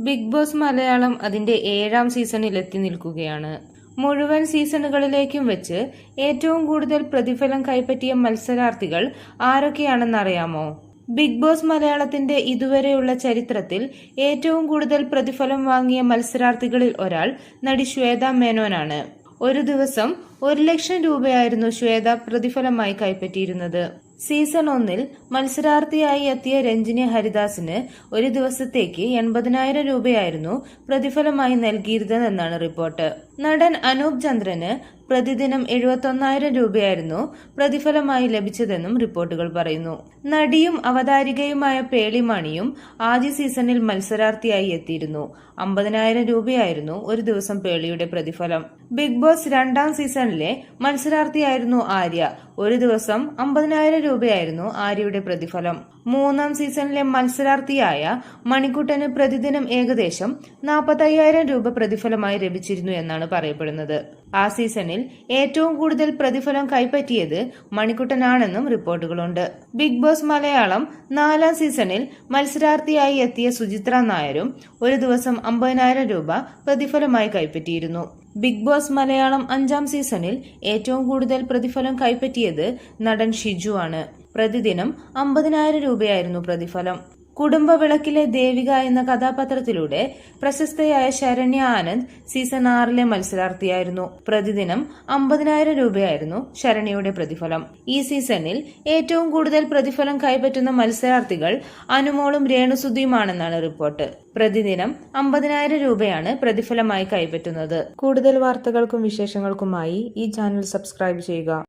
Big boss Malayalam അതിന്റെ 7ാം സീസണിൽ എത്തി നിൽക്കുകയാണ്. മുഴുവൻ സീസണുകളിലേക്കും വെച്ച് ഏറ്റവും കൂടുതൽ പ്രതിഫലം കൈപ്പറ്റിയ മത്സരാർത്ഥികൾ ആരൊക്കെയാണെന്നറിയാമോ? ബിഗ് ബോസ് മലയാളത്തിന്റെ ഇതുവരെയുള്ള ചരിത്രത്തിൽ ഏറ്റവും കൂടുതൽ പ്രതിഫലം വാങ്ങിയ മത്സരാർത്ഥികളിൽ ഒരാൾ നടി ശ്വേത മേനോനാണ്. ഒരു ദിവസം 1 ലക്ഷം രൂപയായിരുന്നു ശ്വേത പ്രതിഫലമായി കൈപ്പറ്റിയിരുന്നത്. സീസൺ 1 മത്സരാർത്ഥിയായി എത്തിയ രഞ്ജിനി ഹരിദാസിന് ഒരു ദിവസത്തേക്ക് 80,000 രൂപയായിരുന്നു പ്രതിഫലമായി നൽകിയിരുന്നതെന്നാണ് റിപ്പോർട്ട്. നടൻ അനൂപ് ചന്ദ്രന് പ്രതിദിനം 71,000 രൂപയായിരുന്നു പ്രതിഫലമായി ലഭിച്ചതെന്നും റിപ്പോർട്ടുകൾ പറയുന്നു. നടിയും അവതാരികയുമായ പേളി മാണിയും ആദ്യ സീസണിൽ മത്സരാർത്ഥിയായി എത്തിയിരുന്നു. 50,000 രൂപയായിരുന്നു ഒരു ദിവസം പേളിയുടെ പ്രതിഫലം. ബിഗ് ബോസ് 2ാം സീസണിലെ മത്സരാർത്ഥിയായിരുന്നു ആര്യ. ഒരു ദിവസം 50,000 രൂപയായിരുന്നു ആര്യയുടെ പ്രതിഫലം. 3ാം സീസണിലെ മത്സരാർത്ഥിയായ മണിക്കുട്ടന് പ്രതിദിനം ഏകദേശം 45,000 രൂപ പ്രതിഫലമായി ലഭിച്ചിരുന്നു എന്നാണ് പറയപ്പെടുന്നത്. ആ സീസണിൽ ഏറ്റവും കൂടുതൽ പ്രതിഫലം കൈപ്പറ്റിയത് മണിക്കുട്ടനാണെന്നും റിപ്പോർട്ടുകളുണ്ട്. ബിഗ് ബോസ് മലയാളം 4ാം സീസണിൽ മത്സരാർത്ഥിയായി എത്തിയ സുചിത്ര നായരും ഒരു ദിവസം 50,000 രൂപ പ്രതിഫലമായി കൈപ്പറ്റിയിരുന്നു. ബിഗ് ബോസ് മലയാളം 5ാം സീസണിൽ ഏറ്റവും കൂടുതൽ പ്രതിഫലം കൈപ്പറ്റിയത് നടൻ ഷിജു ആണ്. പ്രതിദിനം 50,000 രൂപയായിരുന്നു പ്രതിഫലം. കുടുംബവിളക്കിലെ ദേവിക എന്ന കഥാപാത്രത്തിലൂടെ പ്രശസ്തയായ ശരണ്യ ആനന്ദ് സീസൺ 6ലെ മത്സരാർത്ഥിയായിരുന്നു. പ്രതിദിനം 50,000 രൂപയായിരുന്നു ശരണ്യയുടെ പ്രതിഫലം. ഈ സീസണിൽ ഏറ്റവും കൂടുതൽ പ്രതിഫലം കൈപ്പറ്റുന്ന മത്സരാർത്ഥികൾ അനുമോളും രേണുസുധിയുമാണെന്നാണ് റിപ്പോർട്ട്. പ്രതിദിനം 50,000 രൂപയാണ് പ്രതിഫലമായി കൈപ്പറ്റുന്നത്. കൂടുതൽ വാർത്തകൾക്കും വിശേഷങ്ങൾക്കുമായി ഈ ചാനൽ സബ്സ്ക്രൈബ് ചെയ്യുക.